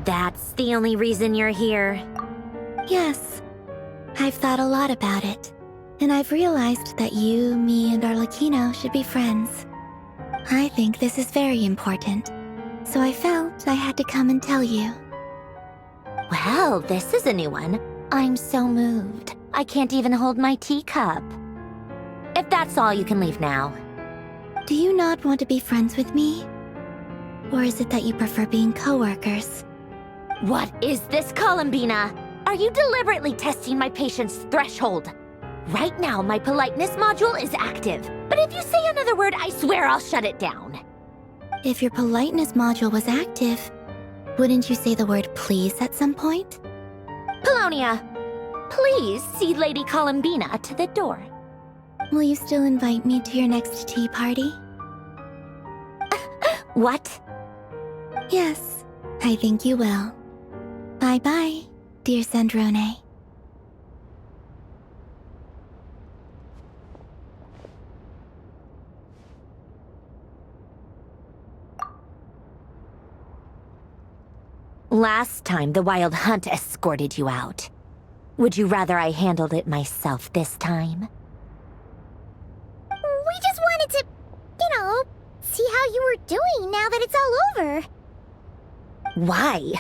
That's the only reason you're here? Yes. I've thought a lot about it, and I've realized that you, me, and Arlecchino should be friends. I think this is very important, so I felt I had to come and tell you. Well, this is a new one. I'm so moved. I can't even hold my teacup. If that's all, you can leave now. Do you not want to be friends with me? Or is it that you prefer being co-workers? What is this, Columbina? Are you deliberately testing my patience threshold? Right now, my politeness module is active. But if you say another word, I swear I'll shut it down. If your politeness module was active, wouldn't you say the word please at some point? Polonia, please see Lady Columbina to the door. Will you still invite me to your next tea party? What? Yes, I think you will. Bye-bye, dear Sandrone. Last time, the Wild Hunt escorted you out. Would you rather I handled it myself this time? We just wanted to, see how you were doing now that it's all over. Why?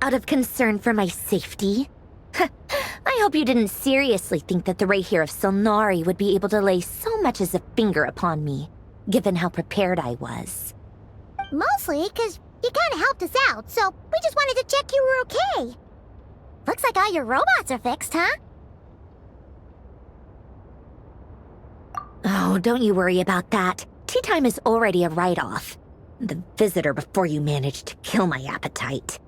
Out of concern for my safety? I hope you didn't seriously think that the Rayhir of Silnari would be able to lay so much as a finger upon me, given how prepared I was. Mostly because you kind of helped us out, so we just wanted to check you were okay. Looks like all your robots are fixed, huh? Oh, don't you worry about that. Tea time is already a write-off. The visitor before you managed to kill my appetite.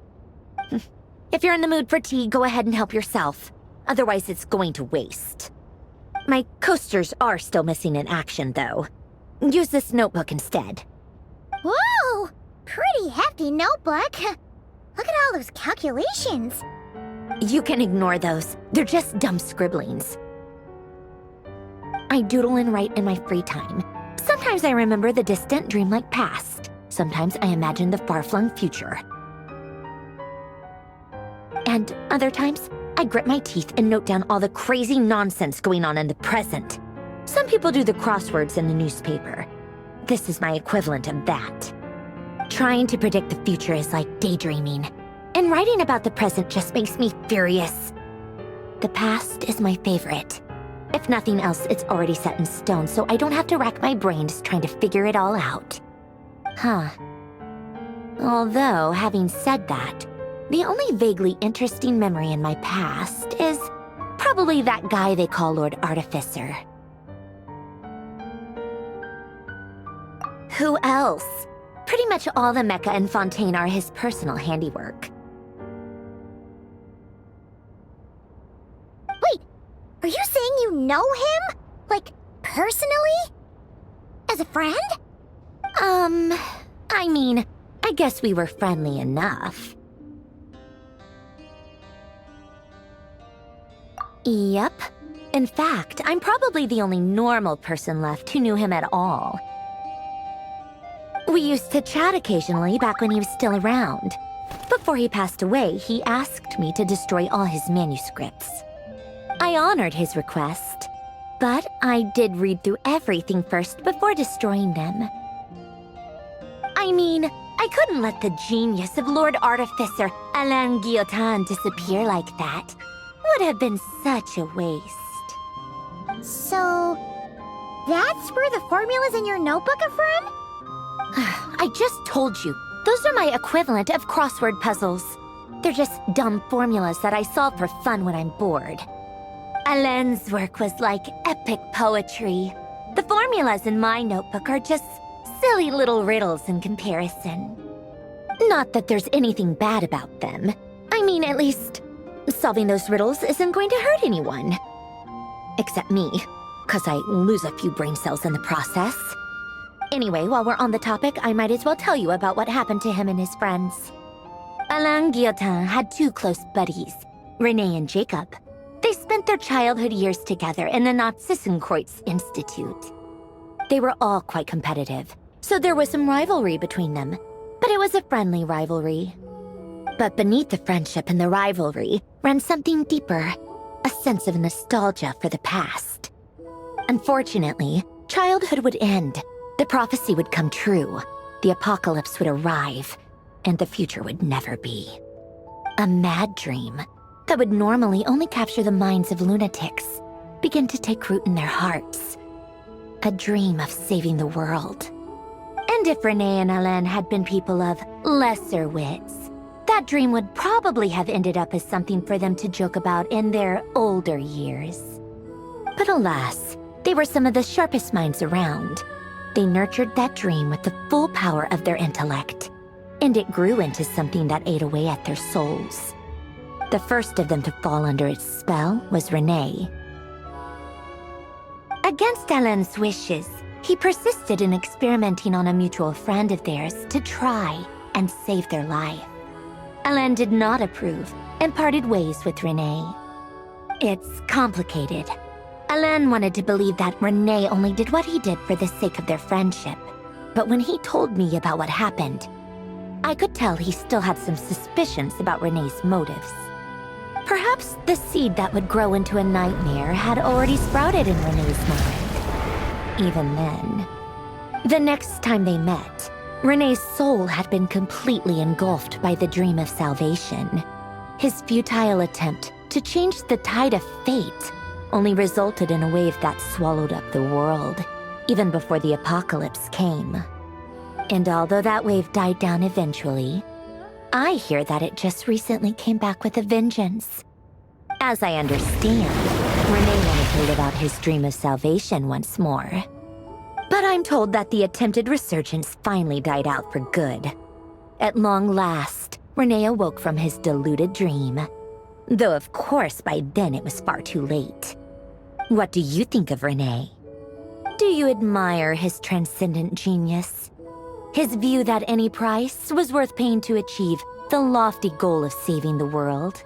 If you're in the mood for tea, go ahead and help yourself. Otherwise, it's going to waste. My coasters are still missing in action, though. Use this notebook instead. Whoa! Pretty hefty notebook. Look at all those calculations. You can ignore those. They're just dumb scribblings. I doodle and write in my free time. Sometimes I remember the distant dreamlike past. Sometimes I imagine the far-flung future. And other times, I grit my teeth and note down all the crazy nonsense going on in the present. Some people do the crosswords in the newspaper. This is my equivalent of that. Trying to predict the future is like daydreaming, and writing about the present just makes me furious. The past is my favorite. If nothing else, it's already set in stone, so I don't have to rack my brains trying to figure it all out. Huh. Although, having said that, the only vaguely interesting memory in my past is probably that guy they call Lord Artificer. Who else? Pretty much all the mecha and Fontaine are his personal handiwork. Wait, are you saying you know him? Like, personally? As a friend? I mean, I guess we were friendly enough. Yep. In fact, I'm probably the only normal person left who knew him at all. We used to chat occasionally back when he was still around. Before he passed away, he asked me to destroy all his manuscripts. I honored his request, but I did read through everything first before destroying them. I mean, I couldn't let the genius of Lord Artificer Alain Guillotin disappear like that. Would have been such a waste. So, that's where the formulas in your notebook are from? I just told you, those are my equivalent of crossword puzzles. They're just dumb formulas that I solve for fun when I'm bored. Alain's work was like epic poetry. The formulas in my notebook are just silly little riddles in comparison. Not that there's anything bad about them. I mean, at least, solving those riddles isn't going to hurt anyone. Except me, 'cause I lose a few brain cells in the process. Anyway, while we're on the topic, I might as well tell you about what happened to him and his friends. Alain Guillotin had two close buddies, Renee and Jacob. They spent their childhood years together in the Narzissenkreuz Institute. They were all quite competitive, so there was some rivalry between them, but it was a friendly rivalry. But beneath the friendship and the rivalry ran something deeper, a sense of nostalgia for the past. Unfortunately, childhood would end, the prophecy would come true, the apocalypse would arrive, and the future would never be. A mad dream that would normally only capture the minds of lunatics began to take root in their hearts. A dream of saving the world. And if Renee and Alain had been people of lesser wits, that dream would probably have ended up as something for them to joke about in their older years. But alas, they were some of the sharpest minds around. They nurtured that dream with the full power of their intellect, and it grew into something that ate away at their souls. The first of them to fall under its spell was Renee. Against Alain's wishes, he persisted in experimenting on a mutual friend of theirs to try and save their life. Alain did not approve and parted ways with Renee. It's complicated. Alain wanted to believe that Renee only did what he did for the sake of their friendship. But when he told me about what happened, I could tell he still had some suspicions about Renee's motives. Perhaps the seed that would grow into a nightmare had already sprouted in Renee's mind. Even then. The next time they met, Renee's soul had been completely engulfed by the dream of salvation. His futile attempt to change the tide of fate only resulted in a wave that swallowed up the world, even before the apocalypse came. And although that wave died down eventually, I hear that it just recently came back with a vengeance. As I understand, Renee wanted to live out his dream of salvation once more. But I'm told that the attempted resurgence finally died out for good. At long last, Renee awoke from his deluded dream. Though of course by then it was far too late. What do you think of Renee? Do you admire his transcendent genius? His view that any price was worth paying to achieve the lofty goal of saving the world?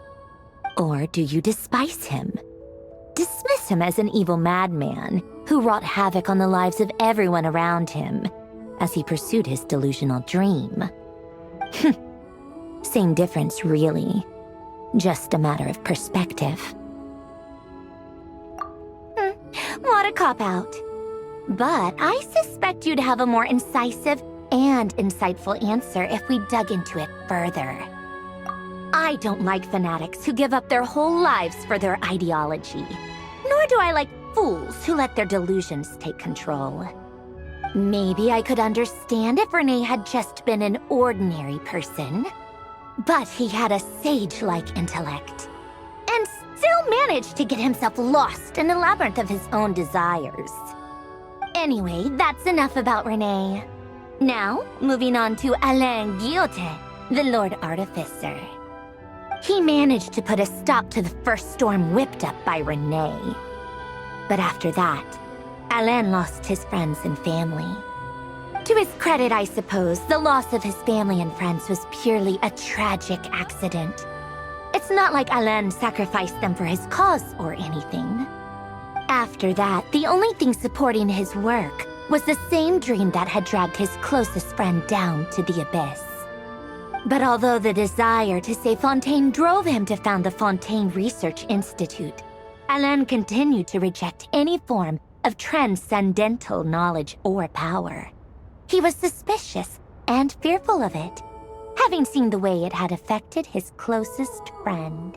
Or do you despise him? Dismiss him as an evil madman who wrought havoc on the lives of everyone around him as he pursued his delusional dream? Same difference, really. Just a matter of perspective. What a cop-out. But I suspect you'd have a more incisive and insightful answer if we dug into it further. I don't like fanatics who give up their whole lives for their ideology. Nor do I like fools who let their delusions take control. Maybe I could understand if Renee had just been an ordinary person. But he had a sage-like intellect, and still managed to get himself lost in the labyrinth of his own desires. Anyway, that's enough about Renee. Now, moving on to Alain Guillotin, the Lord Artificer. He managed to put a stop to the first storm whipped up by Renee. But after that, Alain lost his friends and family. To his credit, I suppose, the loss of his family and friends was purely a tragic accident. It's not like Alain sacrificed them for his cause or anything. After that, the only thing supporting his work was the same dream that had dragged his closest friend down to the abyss. But although the desire to save Fontaine drove him to found the Fontaine Research Institute, Alain continued to reject any form of transcendental knowledge or power. He was suspicious and fearful of it, having seen the way it had affected his closest friend.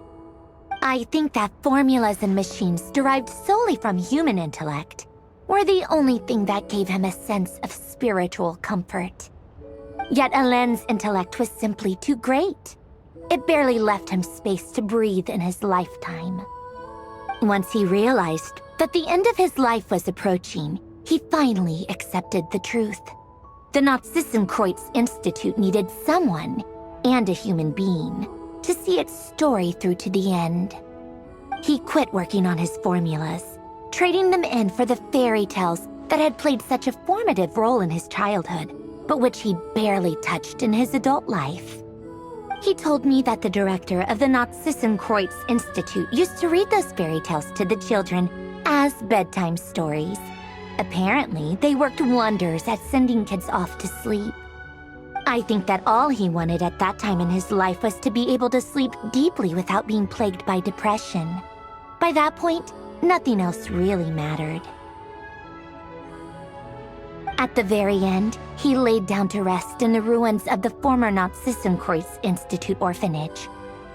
I think that formulas and machines derived solely from human intellect were the only thing that gave him a sense of spiritual comfort. Yet Alain's intellect was simply too great. It barely left him space to breathe in his lifetime. Once he realized that the end of his life was approaching, he finally accepted the truth. The Nazissenkreuz Institute needed someone, and a human being, to see its story through to the end. He quit working on his formulas, trading them in for the fairy tales that had played such a formative role in his childhood, but which he barely touched in his adult life. He told me that the director of the Nazissenkreuz Institute used to read those fairy tales to the children as bedtime stories. Apparently, they worked wonders at sending kids off to sleep. I think that all he wanted at that time in his life was to be able to sleep deeply without being plagued by depression. By that point, nothing else really mattered. At the very end, he laid down to rest in the ruins of the former Nazissenkreuz Institute orphanage,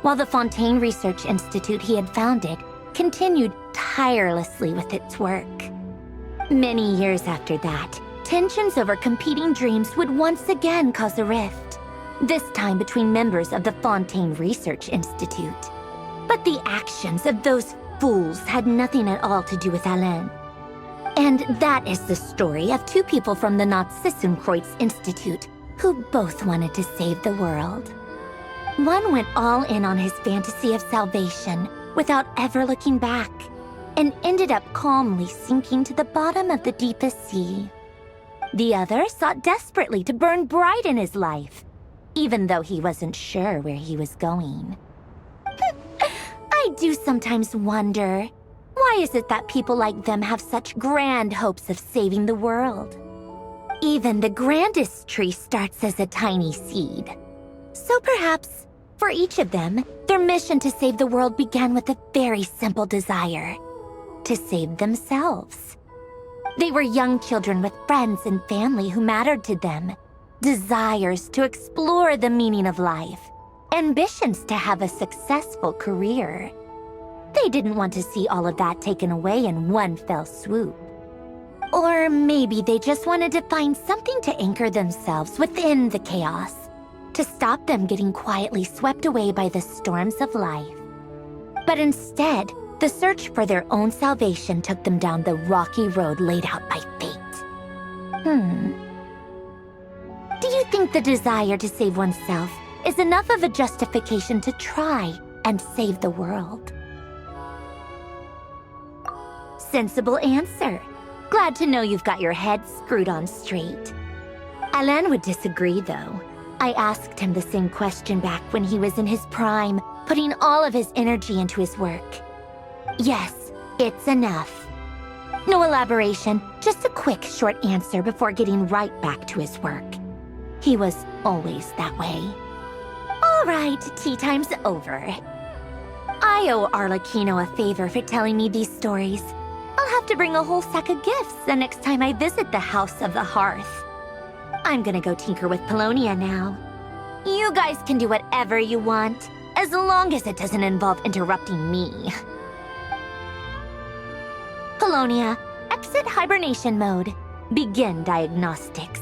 while the Fontaine Research Institute he had founded continued tirelessly with its work. Many years after that, tensions over competing dreams would once again cause a rift, this time between members of the Fontaine Research Institute. But the actions of those fools had nothing at all to do with Alain. And that is the story of two people from the Nazissenkreuz Institute who both wanted to save the world. One went all in on his fantasy of salvation without ever looking back, and ended up calmly sinking to the bottom of the deepest sea. The other sought desperately to burn bright in his life, even though he wasn't sure where he was going. I do sometimes wonder, why is it that people like them have such grand hopes of saving the world? Even the grandest tree starts as a tiny seed. So perhaps, for each of them, their mission to save the world began with a very simple desire: to save themselves. They were young children with friends and family who mattered to them, desires to explore the meaning of life, ambitions to have a successful career. They didn't want to see all of that taken away in one fell swoop. Or maybe they just wanted to find something to anchor themselves within the chaos, to stop them getting quietly swept away by the storms of life. But instead, the search for their own salvation took them down the rocky road laid out by fate. Do you think the desire to save oneself is enough of a justification to try and save the world? Sensible answer. Glad to know you've got your head screwed on straight. Alain would disagree, though. I asked him the same question back when he was in his prime, putting all of his energy into his work. Yes, it's enough. No elaboration, just a quick, short answer before getting right back to his work. He was always that way. All right, tea time's over. I owe Arlecchino a favor for telling me these stories. I'll have to bring a whole sack of gifts the next time I visit the House of the Hearth. I'm gonna go tinker with Polonia now. You guys can do whatever you want, as long as it doesn't involve interrupting me. Polonia, exit hibernation mode. Begin diagnostics.